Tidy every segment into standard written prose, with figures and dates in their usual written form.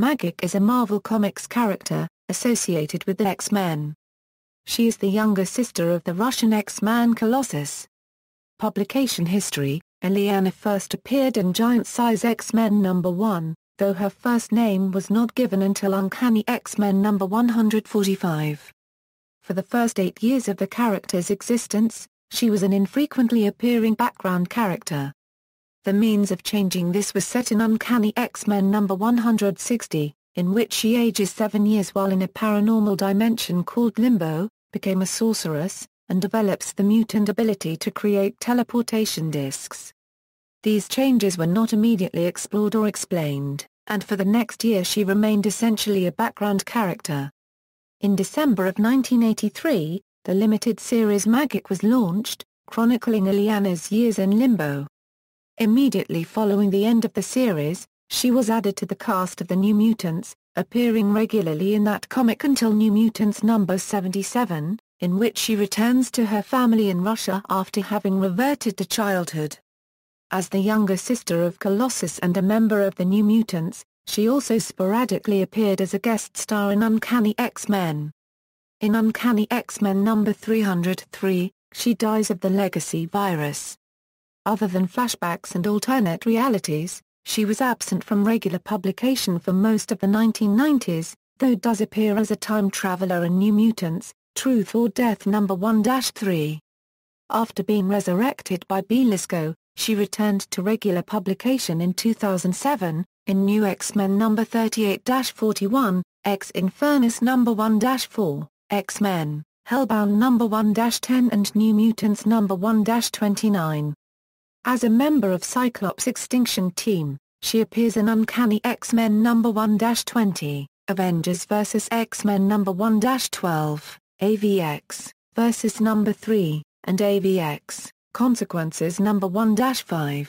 Magik is a Marvel Comics character, associated with the X-Men. She is the younger sister of the Russian X-Man Colossus. Publication history: Illyana first appeared in Giant Size X-Men number 1, though her first name was not given until Uncanny X-Men number 145. For the first 8 years of the character's existence, she was an infrequently appearing background character. The means of changing this was set in Uncanny X-Men number 160, in which she ages 7 years while in a paranormal dimension called Limbo, became a sorceress, and develops the mutant ability to create teleportation discs. These changes were not immediately explored or explained, and for the next year she remained essentially a background character. In December of 1983, the limited series Magik was launched, chronicling Illyana's years in Limbo. Immediately following the end of the series, she was added to the cast of the New Mutants, appearing regularly in that comic until New Mutants number 77, in which she returns to her family in Russia after having reverted to childhood. As the younger sister of Colossus and a member of the New Mutants, she also sporadically appeared as a guest star in Uncanny X-Men. In Uncanny X-Men number 303, she dies of the legacy virus. Other than flashbacks and alternate realities, she was absent from regular publication for most of the 1990s, though does appear as a time traveler in New Mutants, Truth or Death number 1-3. After being resurrected by Belisco, she returned to regular publication in 2007, in New X-Men number 38-41, X-Infernus number 1-4, X-Men, Hellbound number 1-10 and New Mutants number 1-29. As a member of Cyclops' Extinction Team, she appears in Uncanny X-Men number 1-20, Avengers vs. X-Men number 1-12, AVX vs. number 3, and AVX, Consequences number 1-5.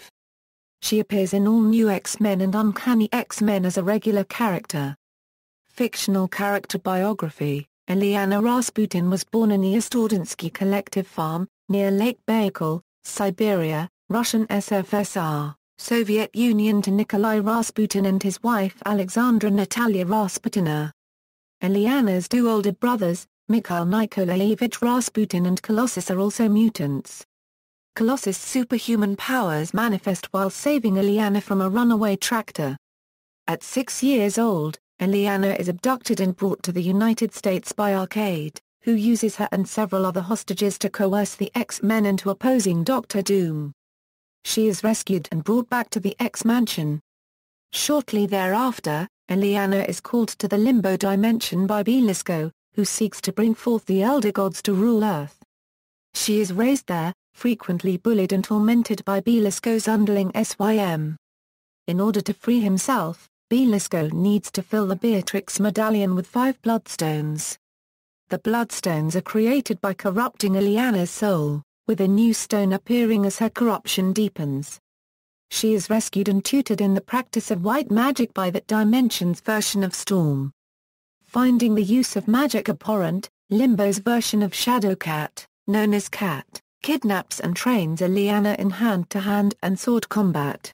She appears in all New X-Men and Uncanny X-Men as a regular character. Fictional character biography: Illyana Rasputin was born in the Ostordensky Collective Farm, near Lake Baikal, Siberia, Russian SFSR, Soviet Union to Nikolai Rasputin and his wife Alexandra Natalia Rasputina. Illyana's two older brothers, Mikhail Nikolaevich Rasputin and Colossus, are also mutants. Colossus' superhuman powers manifest while saving Illyana from a runaway tractor. At 6 years old, Illyana is abducted and brought to the United States by Arcade, who uses her and several other hostages to coerce the X-Men into opposing Dr. Doom. She is rescued and brought back to the X-Mansion. Shortly thereafter, Illyana is called to the Limbo dimension by Belisco, who seeks to bring forth the Elder Gods to rule Earth. She is raised there, frequently bullied and tormented by Belisco's underling Sym. In order to free himself, Belisco needs to fill the Beatrix medallion with 5 bloodstones. The bloodstones are created by corrupting Illyana's soul, with a new stone appearing as her corruption deepens. She is rescued and tutored in the practice of white magic by that dimension's version of Storm. Finding the use of magic abhorrent, Limbo's version of Shadowcat, known as Cat, kidnaps and trains Illyana in hand-to-hand and sword combat.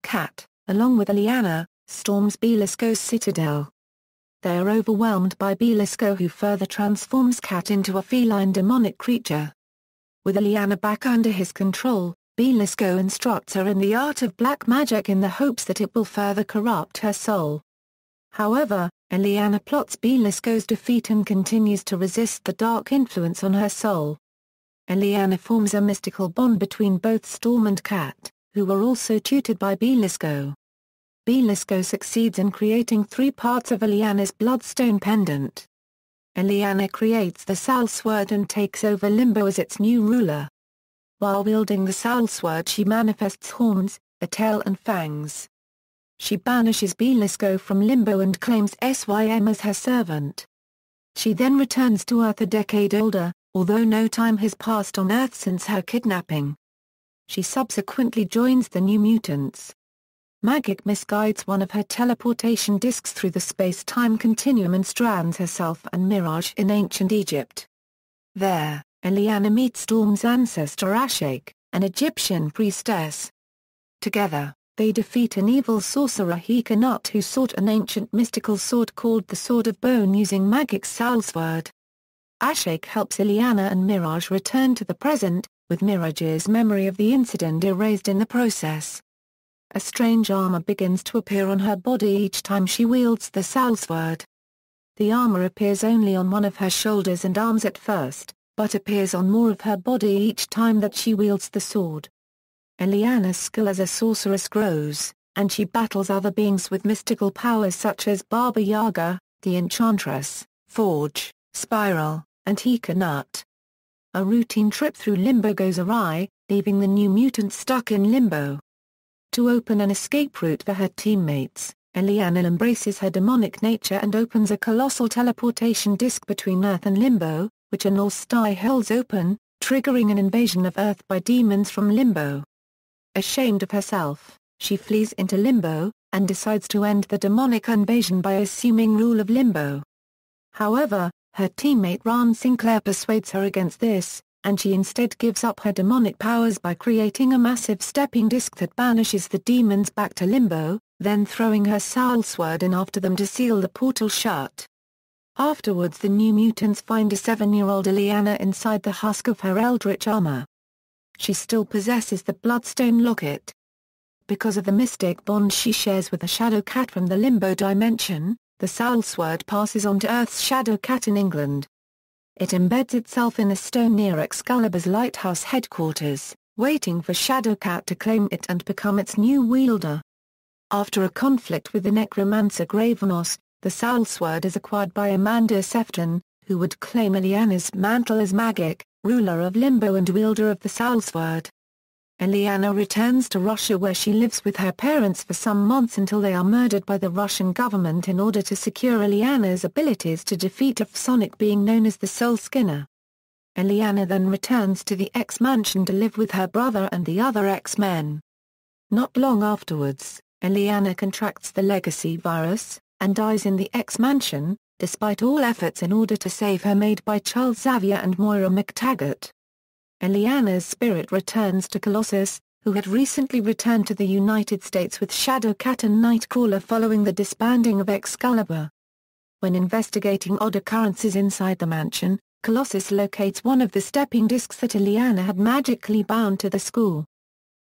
Cat, along with Illyana, storms Belisco's citadel. They are overwhelmed by Belisco, who further transforms Cat into a feline demonic creature. With Illyana back under his control, Belisco instructs her in the art of black magic in the hopes that it will further corrupt her soul. However, Illyana plots Belisco's defeat and continues to resist the dark influence on her soul. Illyana forms a mystical bond between both Storm and Cat, who were also tutored by Belisco. Belisco succeeds in creating 3 parts of Illyana's Bloodstone pendant. Illyana creates the Salsword and takes over Limbo as its new ruler. While wielding the Salsword, she manifests horns, a tail and fangs. She banishes Belisco from Limbo and claims Sym as her servant. She then returns to Earth a decade older, although no time has passed on Earth since her kidnapping. She subsequently joins the New Mutants. Magik misguides one of her teleportation discs through the space-time continuum and strands herself and Mirage in ancient Egypt. There, Illyana meets Storm's ancestor Ashake, an Egyptian priestess. Together, They defeat an evil sorcerer Hikanut who sought an ancient mystical sword called the Sword of Bone using Magik's soul sword. Ashik helps Illyana and Mirage return to the present, with Mirage's memory of the incident erased in the process. A strange armor begins to appear on her body each time she wields the soul sword. The armor appears only on one of her shoulders and arms at first, but appears on more of her body each time that she wields the sword. Illyana's skill as a sorceress grows, and she battles other beings with mystical powers such as Baba Yaga, the Enchantress, Forge, Spiral, and Hikanut. A routine trip through Limbo goes awry, leaving the New Mutant stuck in Limbo. To open an escape route for her teammates, Illyana embraces her demonic nature and opens a colossal teleportation disk between Earth and Limbo, which a North Star holds open, triggering an invasion of Earth by demons from Limbo. Ashamed of herself, she flees into Limbo, and decides to end the demonic invasion by assuming rule of Limbo. However, her teammate Ron Sinclair persuades her against this, and she instead gives up her demonic powers by creating a massive stepping disc that banishes the demons back to Limbo, then throwing her soul sword in after them to seal the portal shut. Afterwards the New Mutants find a 7-year-old Illyana inside the husk of her eldritch armor. She still possesses the Bloodstone locket. Because of the mystic bond she shares with the Shadow Cat from the Limbo dimension, the soul sword passes on to Earth's Shadow Cat in England. It embeds itself in a stone near Excalibur's lighthouse headquarters, waiting for Shadow Cat to claim it and become its new wielder. After a conflict with the necromancer Gravenos, the soul sword is acquired by Amanda Sefton, who would claim Illyana's mantle as Magik, ruler of Limbo and wielder of the soul sword. Illyana returns to Russia where she lives with her parents for some months until they are murdered by the Russian government in order to secure Illyana's abilities to defeat a Sonic being known as the Soul Skinner. Illyana then returns to the X-Mansion to live with her brother and the other X-Men. Not long afterwards, Illyana contracts the legacy virus, and dies in the X-Mansion, despite all efforts in order to save her made by Charles Xavier and Moira McTaggart. Illyana's spirit returns to Colossus, who had recently returned to the United States with Shadow Cat and Nightcrawler following the disbanding of Excalibur. When investigating odd occurrences inside the mansion, Colossus locates one of the stepping discs that Illyana had magically bound to the school.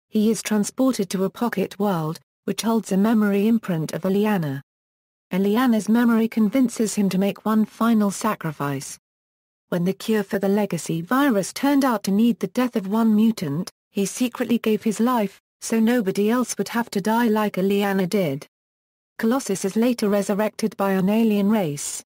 He is transported to a pocket world, which holds a memory imprint of Illyana. Illyana's memory convinces him to make one final sacrifice. When the cure for the legacy virus turned out to need the death of one mutant, he secretly gave his life, so nobody else would have to die like Illyana did. Colossus is later resurrected by an alien race.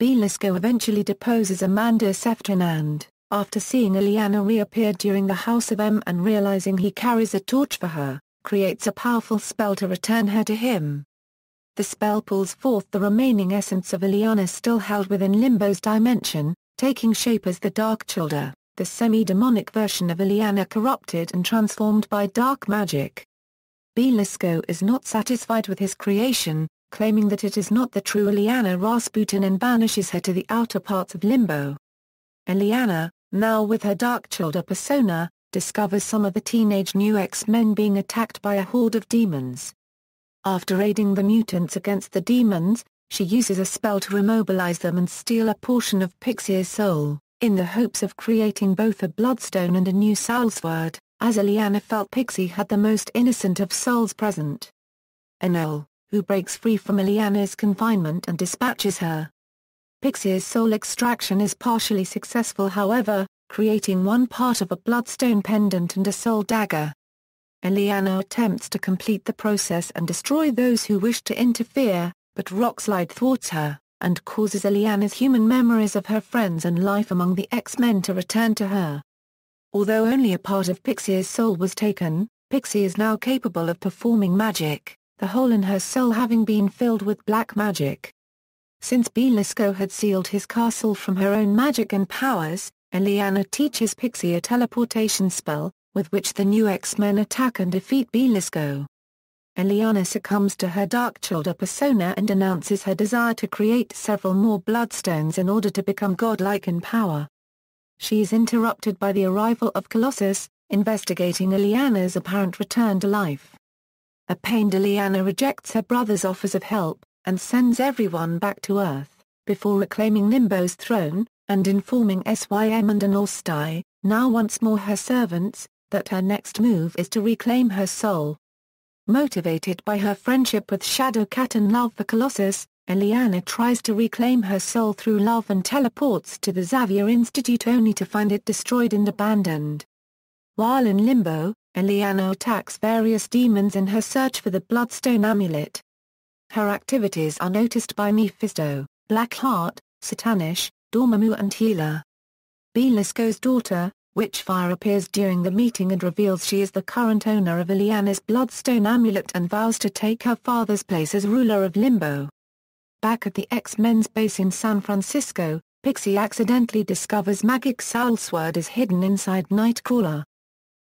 Belisco eventually deposes Amanda Sefton and, after seeing Illyana reappear during the House of M and realizing he carries a torch for her, creates a powerful spell to return her to him. The spell pulls forth the remaining essence of Illyana still held within Limbo's dimension, taking shape as the Darkchilder, the semi-demonic version of Illyana corrupted and transformed by dark magic. Belisco is not satisfied with his creation, claiming that it is not the true Illyana Rasputin and banishes her to the outer parts of Limbo. Illyana, now with her Darkchilder persona, discovers some of the teenage new X-Men being attacked by a horde of demons. After aiding the mutants against the demons, she uses a spell to immobilize them and steal a portion of Pixie's soul, in the hopes of creating both a bloodstone and a new soul sword, as Illyana felt Pixie had the most innocent of souls present. Enol, who breaks free from Illyana's confinement and dispatches her. Pixie's soul extraction is partially successful however, creating one part of a bloodstone pendant and a soul dagger. Illyana attempts to complete the process and destroy those who wish to interfere, but Rockslide thwarts her, and causes Illyana's human memories of her friends and life among the X-Men to return to her. Although only a part of Pixie's soul was taken, Pixie is now capable of performing magic, the hole in her soul having been filled with black magic. Since Belisco had sealed his castle from her own magic and powers, Illyana teaches Pixie a teleportation spell, with which the new X-Men attack and defeat Belisco. Illyana succumbs to her Darkchilder persona and announces her desire to create several more Bloodstones in order to become godlike in power. She is interrupted by the arrival of Colossus, investigating Illyana's apparent return to life. A pained Illyana rejects her brother's offers of help, and sends everyone back to Earth, before reclaiming Limbo's throne, and informing Sym and Anostai, now once more her servants, that her next move is to reclaim her soul. Motivated by her friendship with Shadowcat and love for Colossus, Illyana tries to reclaim her soul through love and teleports to the Xavier Institute only to find it destroyed and abandoned. While in Limbo, Illyana attacks various demons in her search for the Bloodstone amulet. Her activities are noticed by Mephisto, Blackheart, Satanish, Dormammu and Healer. Belisco's daughter, Witchfire, appears during the meeting and reveals she is the current owner of Illyana's Bloodstone amulet and vows to take her father's place as ruler of Limbo. Back at the X-Men's base in San Francisco, Pixie accidentally discovers Magik's soul sword is hidden inside Nightcrawler.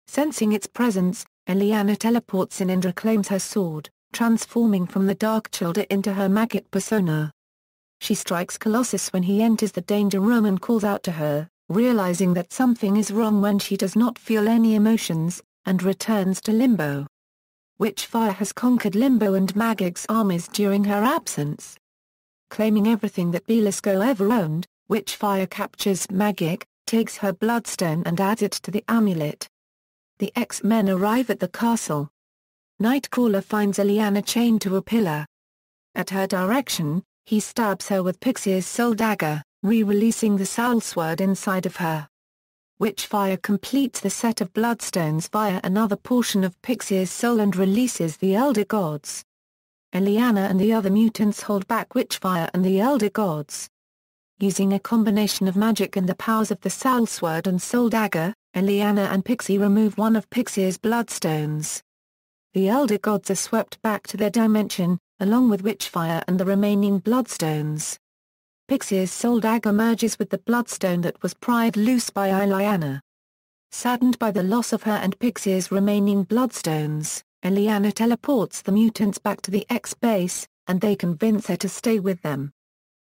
Sensing its presence, Illyana teleports in and reclaims her sword, transforming from the Dark Childer into her Magik persona. She strikes Colossus when he enters the danger room and calls out to her, realizing that something is wrong when she does not feel any emotions, and returns to Limbo. Witchfire has conquered Limbo and Magik's armies during her absence. Claiming everything that Belisco ever owned, Witchfire captures Magik, takes her bloodstone and adds it to the amulet. The X-Men arrive at the castle. Nightcrawler finds Illyana chained to a pillar. At her direction, he stabs her with Pixie's soul dagger, re-releasing the soul sword inside of her. Witchfire completes the set of bloodstones via another portion of Pixie's soul and releases the Elder Gods. Illyana and the other mutants hold back Witchfire and the Elder Gods. Using a combination of magic and the powers of the soul sword and soul dagger, Illyana and Pixie remove one of Pixie's bloodstones. The Elder Gods are swept back to their dimension, along with Witchfire and the remaining bloodstones. Pixie's soul dagger merges with the bloodstone that was pried loose by Illyana. Saddened by the loss of her and Pixie's remaining bloodstones, Illyana teleports the mutants back to the X-base, and they convince her to stay with them.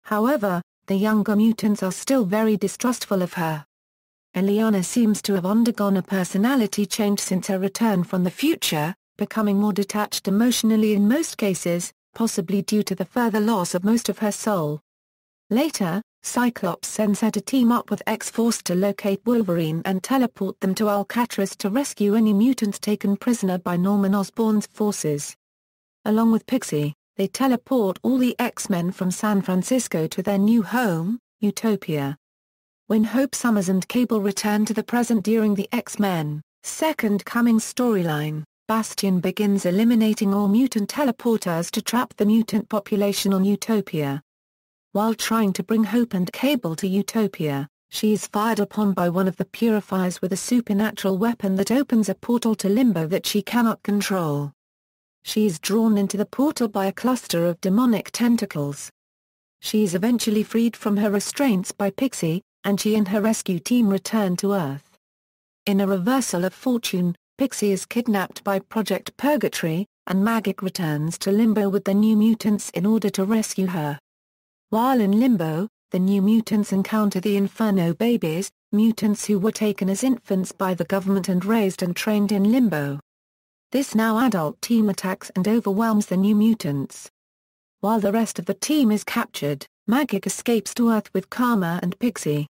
However, the younger mutants are still very distrustful of her. Illyana seems to have undergone a personality change since her return from the future, becoming more detached emotionally in most cases, possibly due to the further loss of most of her soul. Later, Cyclops sends her to team up with X-Force to locate Wolverine and teleport them to Alcatraz to rescue any mutants taken prisoner by Norman Osborn's forces. Along with Pixie, they teleport all the X-Men from San Francisco to their new home, Utopia. When Hope Summers and Cable return to the present during the X-Men Second Coming storyline, Bastion begins eliminating all mutant teleporters to trap the mutant population on Utopia. While trying to bring Hope and Cable to Utopia, she is fired upon by one of the Purifiers with a supernatural weapon that opens a portal to Limbo that she cannot control. She is drawn into the portal by a cluster of demonic tentacles. She is eventually freed from her restraints by Pixie, and she and her rescue team return to Earth. In a reversal of fortune, Pixie is kidnapped by Project Purgatory, and Magik returns to Limbo with the New Mutants in order to rescue her. While in Limbo, the New Mutants encounter the Inferno Babies, mutants who were taken as infants by the government and raised and trained in Limbo. This now adult team attacks and overwhelms the New Mutants. While the rest of the team is captured, Magik escapes to Earth with Karma and Pixie.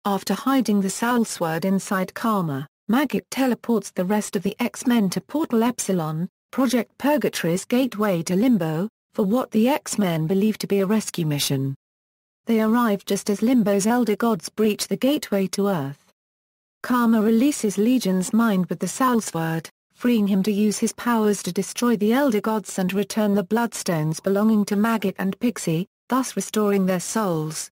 After hiding the soul sword inside Karma, Magik teleports the rest of the X-Men to Portal Epsilon, Project Purgatory's gateway to Limbo, for what the X-Men believe to be a rescue mission. They arrive just as Limbo's Elder Gods breach the gateway to Earth. Karma releases Legion's mind with the soul sword, freeing him to use his powers to destroy the Elder Gods and return the Bloodstones belonging to Magik and Pixie, thus restoring their souls.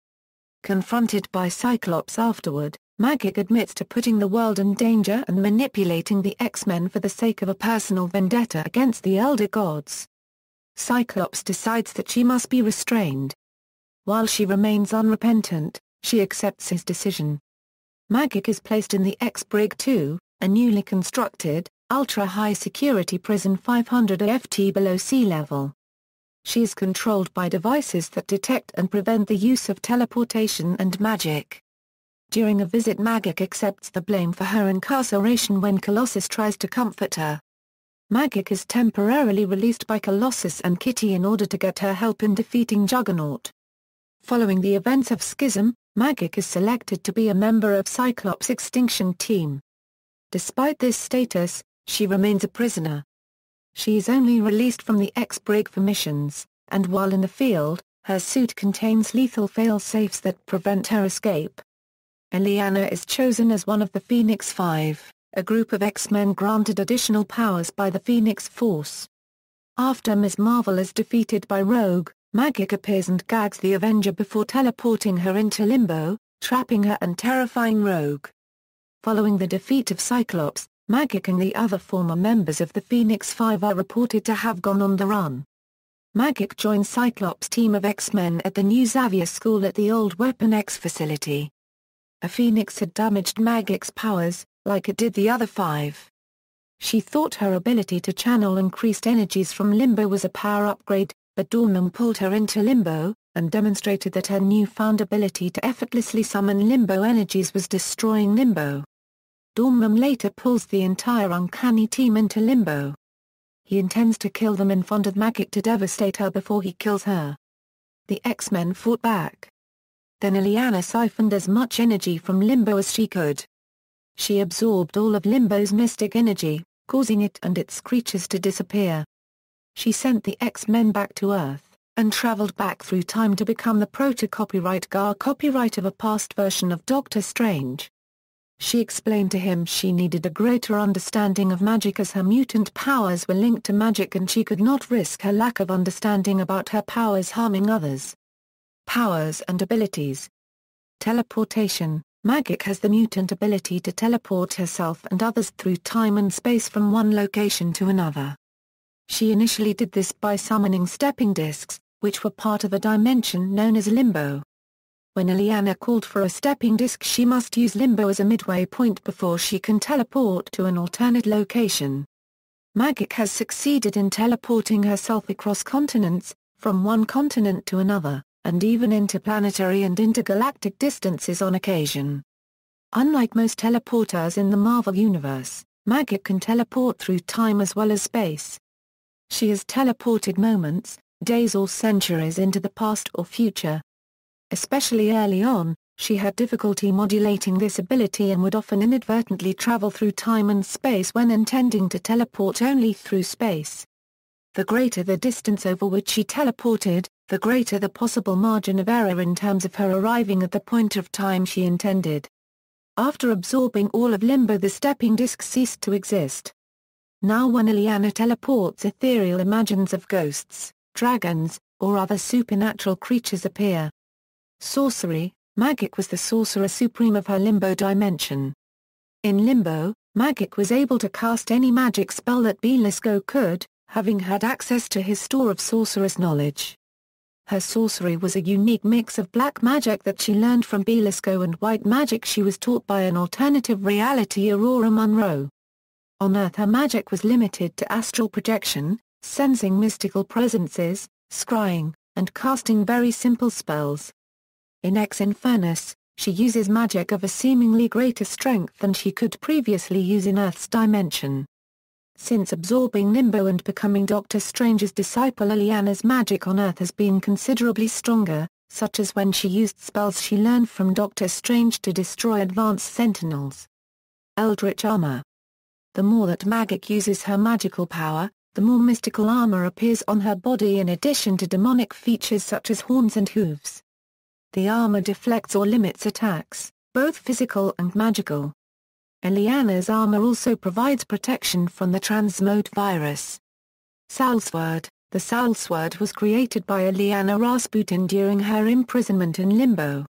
Confronted by Cyclops afterward, Magik admits to putting the world in danger and manipulating the X-Men for the sake of a personal vendetta against the Elder Gods. Cyclops decides that she must be restrained. While she remains unrepentant, she accepts his decision. Magik is placed in the X-Brig 2, a newly constructed, ultra-high-security prison 500 ft below sea level. She is controlled by devices that detect and prevent the use of teleportation and magic. During a visit, Magik accepts the blame for her incarceration when Colossus tries to comfort her. Magik is temporarily released by Colossus and Kitty in order to get her help in defeating Juggernaut. Following the events of Schism, Magik is selected to be a member of Cyclops' extinction team. Despite this status, she remains a prisoner. She is only released from the X-Brig for missions, and while in the field, her suit contains lethal fail-safes that prevent her escape. Illyana is chosen as one of the Phoenix Five, a group of X-Men granted additional powers by the Phoenix Force. After Ms. Marvel is defeated by Rogue, Magik appears and gags the Avenger before teleporting her into Limbo, trapping her and terrifying Rogue. Following the defeat of Cyclops, Magik and the other former members of the Phoenix Five are reported to have gone on the run. Magik joins Cyclops' team of X-Men at the new Xavier School at the old Weapon X facility. A Phoenix had damaged Magik's powers, like it did the other five. She thought her ability to channel increased energies from Limbo was a power upgrade, but Dormammu pulled her into Limbo, and demonstrated that her newfound ability to effortlessly summon Limbo energies was destroying Limbo. Dormammu later pulls the entire Uncanny team into Limbo. He intends to kill them in front of Magik to devastate her before he kills her. The X-Men fought back. Then Illyana siphoned as much energy from Limbo as she could. She absorbed all of Limbo's mystic energy, causing it and its creatures to disappear. She sent the X-Men back to Earth, and traveled back through time to become the proto-copyright copyright of a past version of Doctor Strange. She explained to him she needed a greater understanding of magic as her mutant powers were linked to magic and she could not risk her lack of understanding about her powers harming others. Powers and abilities. Teleportation. Magik has the mutant ability to teleport herself and others through time and space from one location to another. She initially did this by summoning stepping discs, which were part of a dimension known as Limbo. When Illyana called for a stepping disc, she must use Limbo as a midway point before she can teleport to an alternate location. Magik has succeeded in teleporting herself across continents, from one continent to another, and even interplanetary and intergalactic distances on occasion. Unlike most teleporters in the Marvel Universe, Magik can teleport through time as well as space. She has teleported moments, days or centuries into the past or future. Especially early on, she had difficulty modulating this ability and would often inadvertently travel through time and space when intending to teleport only through space. The greater the distance over which she teleported, the greater the possible margin of error in terms of her arriving at the point of time she intended. After absorbing all of Limbo, the stepping disc ceased to exist. Now when Illyana teleports, ethereal images of ghosts, dragons, or other supernatural creatures appear. Sorcery. Magik was the sorcerer supreme of her Limbo dimension. In Limbo, Magik was able to cast any magic spell that Belisco could, having had access to his store of sorceress knowledge. Her sorcery was a unique mix of black magic that she learned from Belisco and white magic she was taught by an alternative reality Aurora Monroe. On Earth, her magic was limited to astral projection, sensing mystical presences, scrying, and casting very simple spells. In Ex Infernus, she uses magic of a seemingly greater strength than she could previously use in Earth's dimension. Since absorbing Limbo and becoming Doctor Strange's disciple, Illyana's magic on Earth has been considerably stronger, such as when she used spells she learned from Doctor Strange to destroy advanced Sentinels. Eldritch Armor. The more that Magik uses her magical power, the more mystical armor appears on her body in addition to demonic features such as horns and hooves. The armor deflects or limits attacks, both physical and magical. Illyana's armor also provides protection from the transmode virus. Salsword. The Salsword was created by Illyana Rasputin during her imprisonment in Limbo.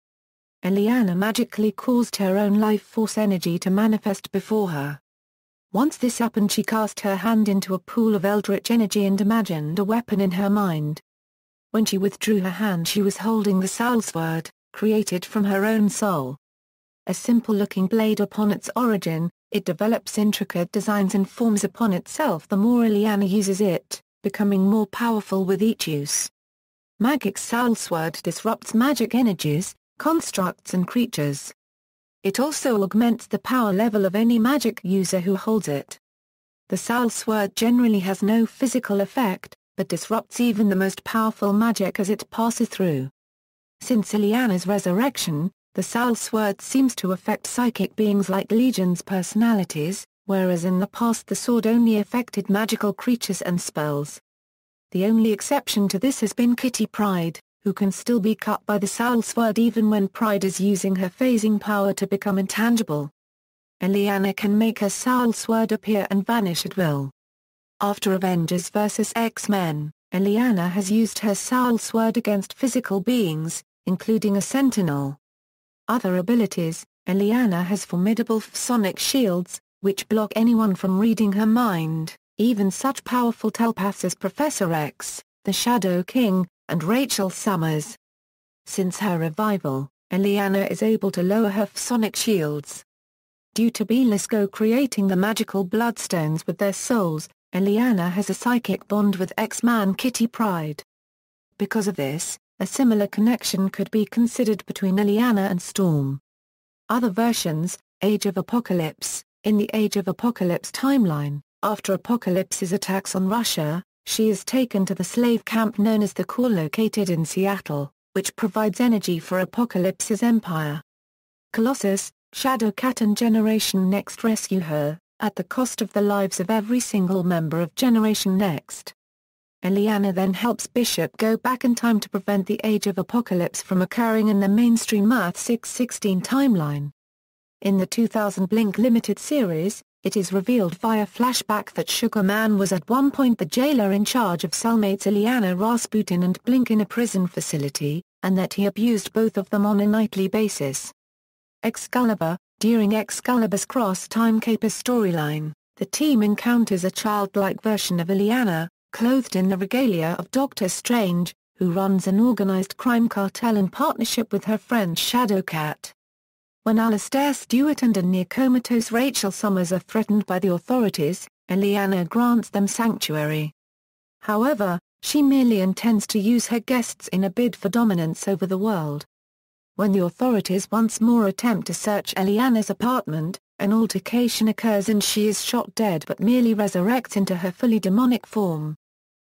Illyana magically caused her own life force energy to manifest before her. Once this happened, she cast her hand into a pool of eldritch energy and imagined a weapon in her mind. When she withdrew her hand, she was holding the Salsword, created from her own soul. A simple-looking blade upon its origin, it develops intricate designs and forms upon itself the more Illyana uses it, becoming more powerful with each use. Magik's Salsword disrupts magic energies, constructs and creatures. It also augments the power level of any magic user who holds it. the Soul Sword generally has no physical effect, but disrupts even the most powerful magic as it passes through. Since Illyana's resurrection, the Soul Sword seems to affect psychic beings like Legion's personalities, whereas in the past the sword only affected magical creatures and spells. The only exception to this has been Kitty Pryde, who can still be cut by the Soul Sword even when Pryde is using her phasing power to become intangible. Illyana can make her Soul Sword appear and vanish at will. After Avengers vs. X-Men, Illyana has used her Soul Sword against physical beings, including a Sentinel. Other abilities: Illyana has formidable sonic shields, which block anyone from reading her mind, even such powerful telepaths as Professor X, the Shadow King, and Rachel Summers. Since her revival, Illyana is able to lower her sonic shields. Due to Belisco creating the magical bloodstones with their souls, Illyana has a psychic bond with X-Man Kitty Pryde. Because of this, a similar connection could be considered between Illyana and Storm. Other versions: Age of Apocalypse. In the Age of Apocalypse timeline, after Apocalypse's attacks on Russia, she is taken to the slave camp known as the Core located in Seattle, which provides energy for Apocalypse's empire. Colossus, Shadowcat and Generation Next rescue her, at the cost of the lives of every single member of Generation Next. Illyana then helps Bishop go back in time to prevent the Age of Apocalypse from occurring in the mainstream Earth 616 timeline. In the 2000 Blink Limited series, it is revealed via flashback that Sugar Man was at one point the jailer in charge of cellmates Illyana Rasputin and Blink in a prison facility, and that he abused both of them on a nightly basis. Excalibur. During Excalibur's Cross-Time Caper storyline, the team encounters a childlike version of Illyana, clothed in the regalia of Doctor Strange, who runs an organized crime cartel in partnership with her friend Shadowcat. When Alastair Stewart and a near-comatose Rachel Summers are threatened by the authorities, Illyana grants them sanctuary. However, she merely intends to use her guests in a bid for dominance over the world. When the authorities once more attempt to search Illyana's apartment, an altercation occurs and she is shot dead but merely resurrects into her fully demonic form.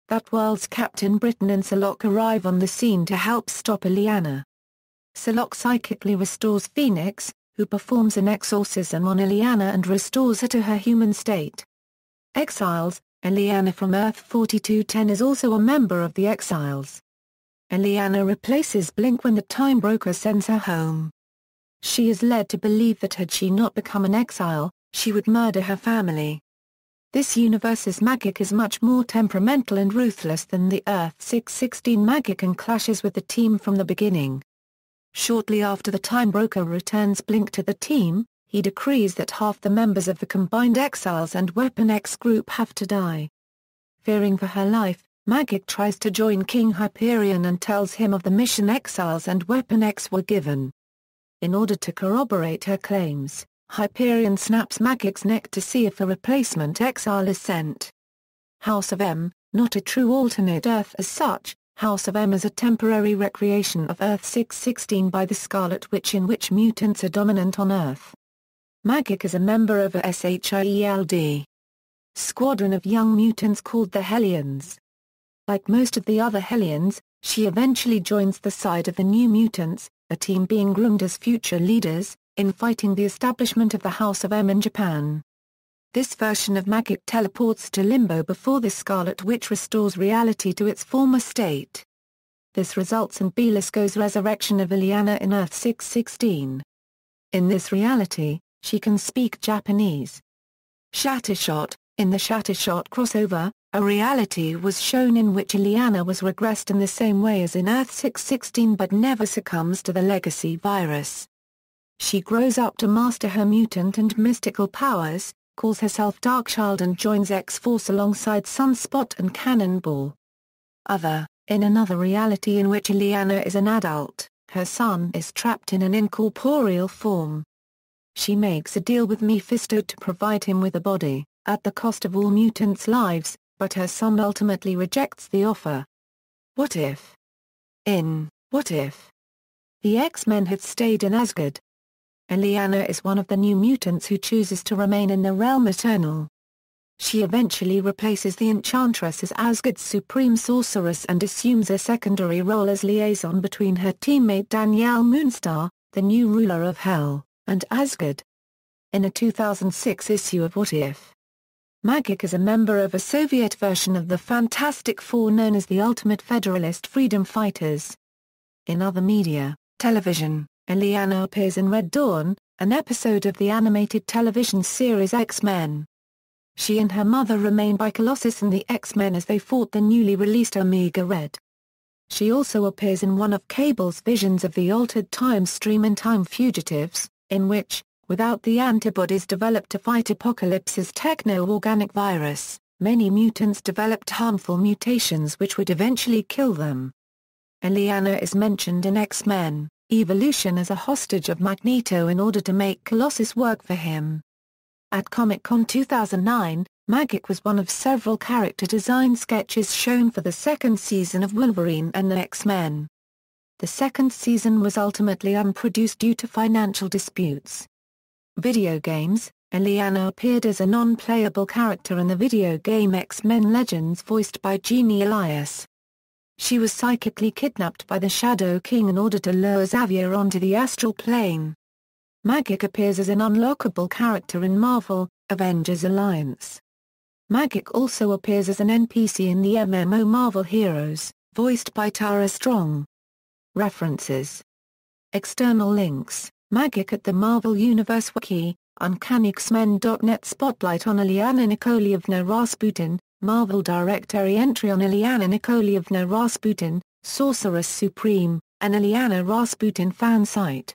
That world's Captain Britain and Psylocke arrive on the scene to help stop Illyana. Psylocke psychically restores Phoenix, who performs an exorcism on Illyana and restores her to her human state. Exiles. Illyana from Earth 4210 is also a member of the Exiles. Illyana replaces Blink when the Time Broker sends her home. She is led to believe that had she not become an exile, she would murder her family. This universe's Magik is much more temperamental and ruthless than the Earth 616 Magik and clashes with the team from the beginning. Shortly after the Time Broker returns Blink to the team, he decrees that half the members of the combined Exiles and Weapon X group have to die. Fearing for her life, Magik tries to join King Hyperion and tells him of the mission Exiles and Weapon X were given. In order to corroborate her claims, Hyperion snaps Magik's neck to see if a replacement Exile is sent. House of M, not a true alternate Earth as such, House of M is a temporary recreation of Earth 616 by the Scarlet Witch in which mutants are dominant on Earth. Magik is a member of a SHIELD squadron of young mutants called the Hellions. Like most of the other Hellions, she eventually joins the side of the New Mutants, a team being groomed as future leaders, in fighting the establishment of the House of M in Japan. This version of Magik teleports to Limbo before the Scarlet Witch restores reality to its former state. This results in Belisco's resurrection of Illyana in Earth 616. In this reality, she can speak Japanese. Shattershot. In the Shattershot crossover, a reality was shown in which Illyana was regressed in the same way as in Earth 616 but never succumbs to the legacy virus. She grows up to master her mutant and mystical powers, calls herself Darkchild and joins X-Force alongside Sunspot and Cannonball. In another reality in which Illyana is an adult, her son is trapped in an incorporeal form. She makes a deal with Mephisto to provide him with a body, at the cost of all mutants' lives, but her son ultimately rejects the offer. What if? In What If? The X-Men had stayed in Asgard. Illyana is one of the New Mutants who chooses to remain in the Realm Eternal. She eventually replaces the Enchantress as Asgard's supreme sorceress and assumes a secondary role as liaison between her teammate Danielle Moonstar, the new ruler of Hell, and Asgard. In a 2006 issue of What If?, Magik is a member of a Soviet version of the Fantastic Four known as the Ultimate Federalist Freedom Fighters. In other media, television, Illyana appears in Red Dawn, an episode of the animated television series X-Men. She and her mother remain by Colossus and the X-Men as they fought the newly released Omega Red. She also appears in one of Cable's visions of the altered time stream in Time Fugitives, in which, without the antibodies developed to fight Apocalypse's techno-organic virus, many mutants developed harmful mutations which would eventually kill them. Illyana is mentioned in X-Men Evolution as a hostage of Magneto in order to make Colossus work for him. At Comic-Con 2009, Magik was one of several character design sketches shown for the second season of Wolverine and the X-Men. The second season was ultimately unproduced due to financial disputes. Video games, Illyana appeared as a non-playable character in the video game X-Men Legends voiced by Jeannie Elias. She was psychically kidnapped by the Shadow King in order to lure Xavier onto the astral plane. Magik appears as an unlockable character in Marvel, Avengers Alliance. Magik also appears as an NPC in the MMO Marvel Heroes, voiced by Tara Strong. References. External links, Magik at the Marvel Universe Wiki, UncannyX-Men.net Spotlight on Illyana Nikolievna Rasputin, Marvel Directory entry on Illyana Nikolievna Rasputin, Sorceress Supreme, an Illyana Rasputin fan site.